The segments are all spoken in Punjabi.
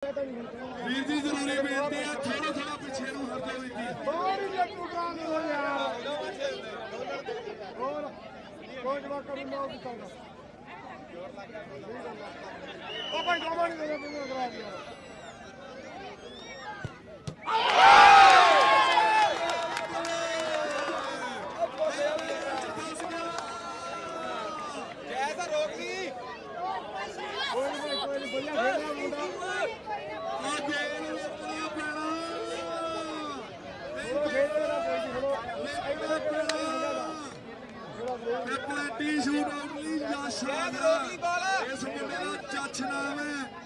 ਵੀਰ ਜੀ ਜ਼ਰੂਰੀ ਬੇਨਤੀ ਹੈ ਥੋੜਾ ਥੋੜਾ ਪਿੱਛੇ ਨੂੰ ਹਟ ਜਾਓ ਵੀਰ ਜੀ ਹੋਰ ਜੱਟੂ ਡਰਾਂ ਹੋ ਯਾਰ ਹੋਰ ਕੋਈ ਜਵਾਬ ਕਰੂ ਨਾ ਉਹ ਕਿਤਾਬ ਉਹ ਭਾਈ ਜਮਾ ਨਹੀਂ ਦੇ ਮੈਨੂੰ ਕਰਾ ਦਿਆ ਜੈਸਾ ਰੋਕ ਲਈ ਕੋਈ ਬੱਲਾ ਖੇਡਦਾ ਮੁੰਡਾ ਪਲੇਟੀ ਸ਼ੂਟ ਆਊਟ ਲਈ ਜਾਸ਼ਾਨ ਇਸ ਮੁੰਡੇ ਦਾ ਜੱਜ ਨਾਮ ਹੈ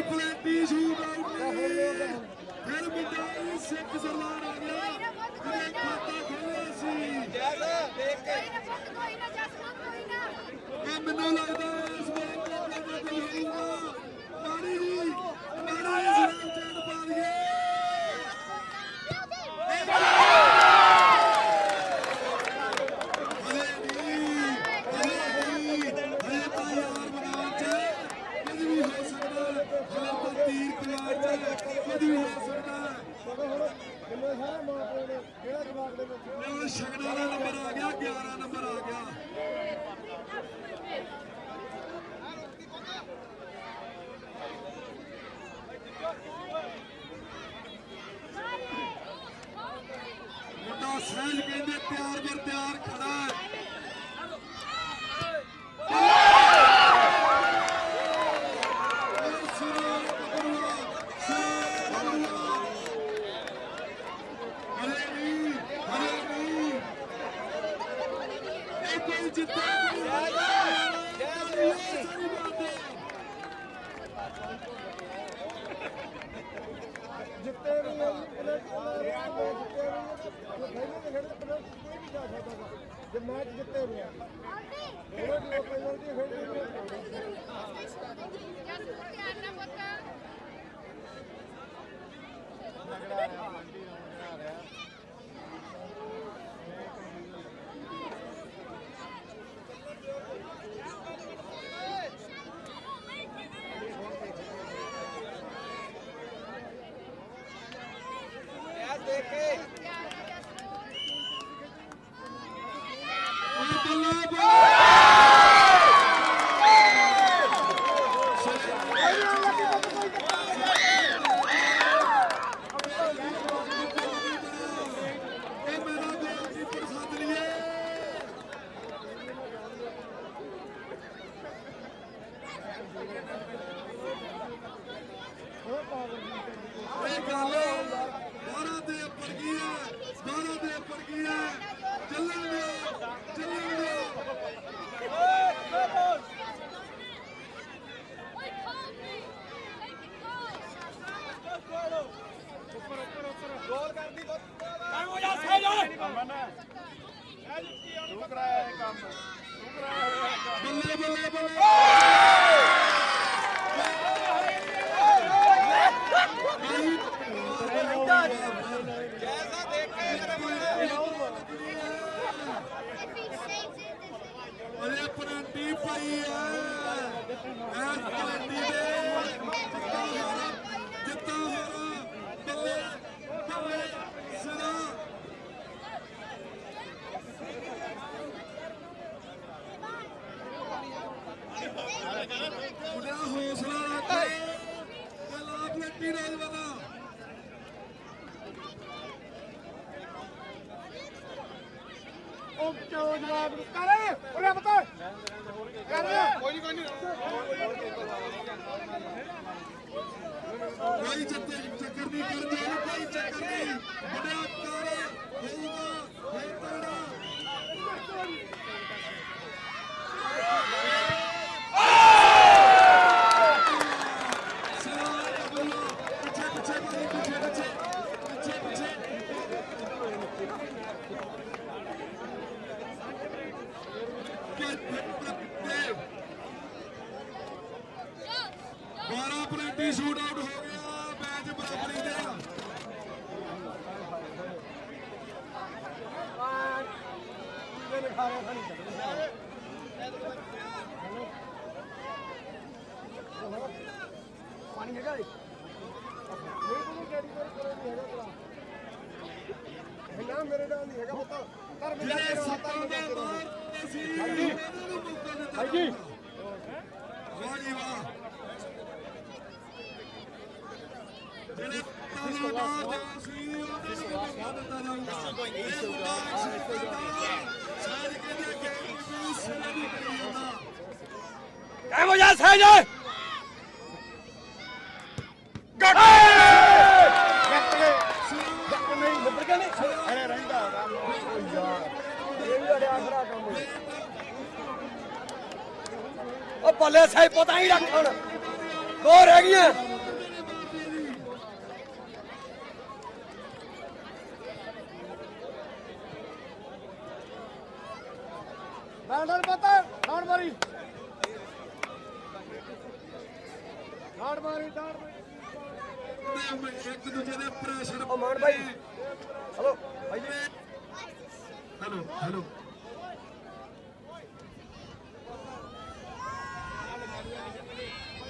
ਪਲੇਟੀ ਸ਼ੂਟ ਆਊਟ ਫਿਰ ਮੁੰਡਾ ਸਿੱਖ ਸਰਦਾਰ ਆ ਗਿਆ ਜਿਹਨੇ ਖਾਤਾ ਖੋਲ੍ਹਿਆ ਸੀ ਦੇਖ ਕੇ ਇਹ ਮੈਨੂੰ ਲੱਗਦਾ ਇਸ ਵਾਰ ਕੋਲ ਕੋਈ ਹੋਊਗਾ ਮਾੜੀ ਜੀ ਇਸਲਾਮ ਚੈਨ ਪਾ ਦਈਏ ਸ਼ਗਨਾਂ ਦਾ ਨੰਬਰ ਆ ਗਿਆ 11 ਨੰਬਰ ਆ ਗਿਆ ਮੁੰਡਾ ਸਹਿਜ ਕਹਿੰਦੇ ਪਿਆਰ ਬਰ ਪਿਆਰ ਖੜਾ ਹੈ ਜਿੱਤੇ ਵੀ ਜੇ ਮੈਚ ਜਿੱਤੇ ਵੀ ਦੇਖ ਕੇ ਗੋਲ ਕਰਦੀ ਕੰਮ ਹੋ ਜਾ ਸਹਿਜ ਤੂੰ ਕਰਾਇਆ ਇਹ ਕੰਮ ਤੂੰ ਕਰਾਇਆ ਬੱਲੇ ਬੱਲੇ ਬੱਲੇ ਜੈਸਾ ਦੇਖ ਕੇ ਅਰੇ ਪਰੰਟੀ ਪਈ ਹੈ ਐਸ ਪਰੰਟੀ ਦੇ ਜਿੱਤਾ ਹੋਣਾ ਬੱਲੇ ਬੱਲੇ ਸਿਰਾ ਮੁੰਡਾ ਹੌਸਲਾ ਰੱਖ ਲਾ ਪਲੇਟੀ ਨੌਜਵਾਨਾ ਉਹ ਕਿਉਂ ਜਵਾਬ ਕਰੇ ਉਹਨੇ ਪਤਾ ਕਰ ਕੋਈ ਚੱਕਰ ਨਹੀਂ ਕਰ ਜਾਓ, ਕੋਈ ਚੱਕਰ ਨਹੀਂ। ਬੜਾ ਕਰ ਹੋਊਗਾ ਫੇਰ ਤੜਾ शूट आउट हो गया, मैच बराबरी दे ਪਾਣੀ ਹੈਗਾ ਇਹ ਨਾ ਮੇਰੇ ਨਾਲ ਨਹੀਂ ਹੈਗਾ ਪੁੱਤ ਕਰ ਮੇਰੇ सत्ता दे मारते सी ਹਾਂਜੀ वाह जी वाह ਜਿਹੜੇ ਤਾਲਾ ਮਾਰਦੇ ਸੀ ਉਹਨਾਂ ਨੂੰ ਮੌਕਾ ਦਿੱਤਾ ਜਾਊਗਾ। ਸਾਡ ਕਹਿੰਦੇ ਕਿ ਇਸ ਨਹੀਂ ਕਰੀ ਜਾਂਦਾ। ਕਾਇਮ ਹੋ ਜਾ ਸਹਿਜ ਗੱਟ ਨਹੀਂ ਨੰਬਰ ਕਿਆ ਨਹੀਂ ਅਰੇ ਰਹਿੰਦਾ ਆਰਾਮ ਨਾਲ ਕੋਈ ਯਾਰ ਇਹ ਵੀ ਅੜਿਆ ਖੜਾ ਕੰਮ ਉਹ ਬੱਲੇ ਸਹਿਜ ਪਤਾ ਹੀ ਰੱਖ ਹੁਣ ਦੋ ਰਹਿ ਗਈਆਂ ਲਾਂਡਰ ਪਤਾ ਲਾਂਡ ਮਾਰੀ ਲਾਂਡ ਮਾਰੀ ਇੱਕ ਦੂਜੇ ਦੇ ਪ੍ਰੈਸ਼ਰ ਉਹ ਮਾਨ ਭਾਈ ਹਲੋ ਭਾਈ ਜੀ ਹੈਲੋ ਹੈਲੋ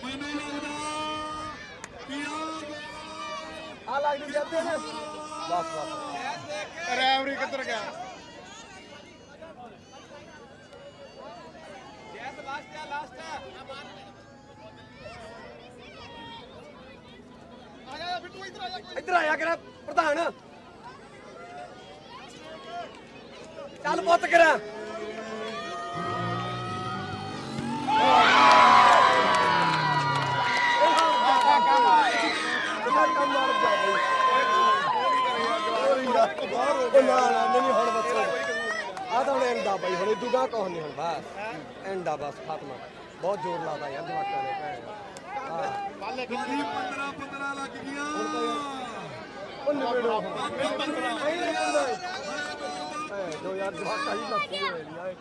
ਮੈਨੂੰ ਲੱਗਦਾ ਆ ਲੱਗਦੀ ਜਾਂਦੇ ਨੇ ਬਸ ਰੈਵਰੀ ਕਿੱਧਰ ਗਿਆ ਇੱਧਰ ਆਇਆ ਕਰ ਪ੍ਰਧਾਨ ਚੱਲ ਪੁੱਤ ਕਰਾਂ ਕੰਮ ਮਾਰ ਜਾ ਉਹ ਨਾ ਨਹੀਂ ਹੁਣ ਬੱਚੋ ਆ ਤਾਂ ਹੁਣ ਐਂਡਾ ਬਾਈ ਹੁਣ ਇਦੂਗਾ ਕੋਹ ਨਹੀਂ ਹੁਣ ਬਸ ਐਂਡਾ ਬਸ ਖਾਤਮਾ ਬਹੁਤ ਜ਼ੋਰ ਲਾਦਾ ਯਾਰ ਜਵਾਕਾਂ ਨੇ ਭੈਣ ਹਾਂ ਗੋਲੀ 15 ਲੱਗ ਗਿਆ ਉਹ ਨਿਬੇੜੋ ਜੋ ਯਾਰ ਜਵਾਕਾਂ ਹੀ ਲੱਗੀ ਹੋਏ ਨੇ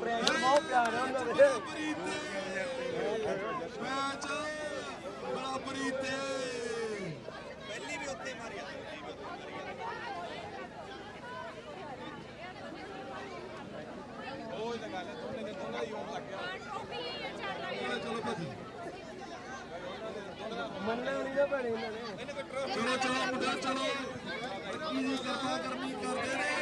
ਪ੍ਰੈਸ਼ਰ ਬਹੁਤ ਪਿਆਰ ਹੈ ਉਹਨਾਂ ਦੇ ਮੈਚ ਬਰਾਬਰੀ ਤੇ ਪਹਿਲੀ ਵੀ ਉੱਤੇ ਮਾਰਿਆ ਉਹ ਤਾਂ ਗੱਲ ਹੈ ਦੋਨਾਂ ਹੀ ਹੋਣ ਲੱਗ ਗਿਆ ਚਲੋ ਭਾਜੀ ਮੰਨਣਾ ਨਹੀਂ ਨਾ ਭੈਣੇ ਇਹਨਾਂ ਨੇ ਚਲੋ ਚਲੋ ਮੁੰਡਾ ਚਲੋ ਕੀ ਜੀ ਕਰਦਾ ਗਰਮੀ ਕਰਦੇ ਨੇ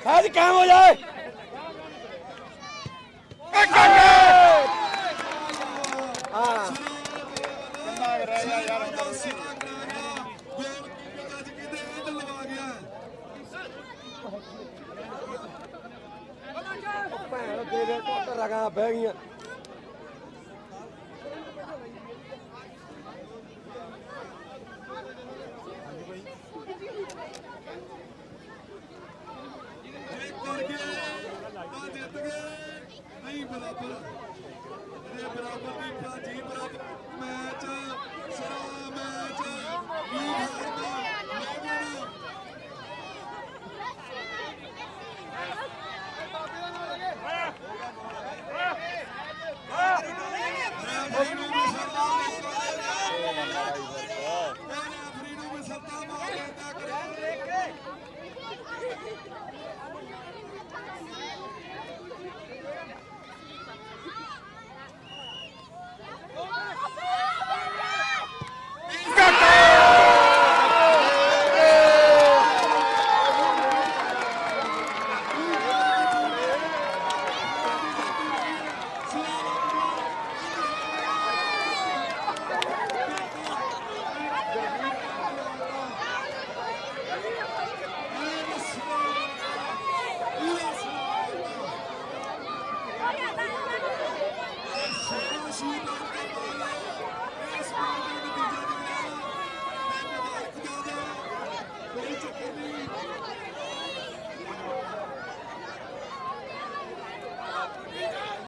ਸਾਜ ਕਾਇਮ ਹੋ ਜਾਏ ਹਾਂ ਭੈਣ ਦੇ ਦੇ ਟੁੱਟ ਰਗਾ ਬਹਿ ਗਈਆਂ नहीं बराबर बराबर नहीं भाजी बराबर मैच सारा मैच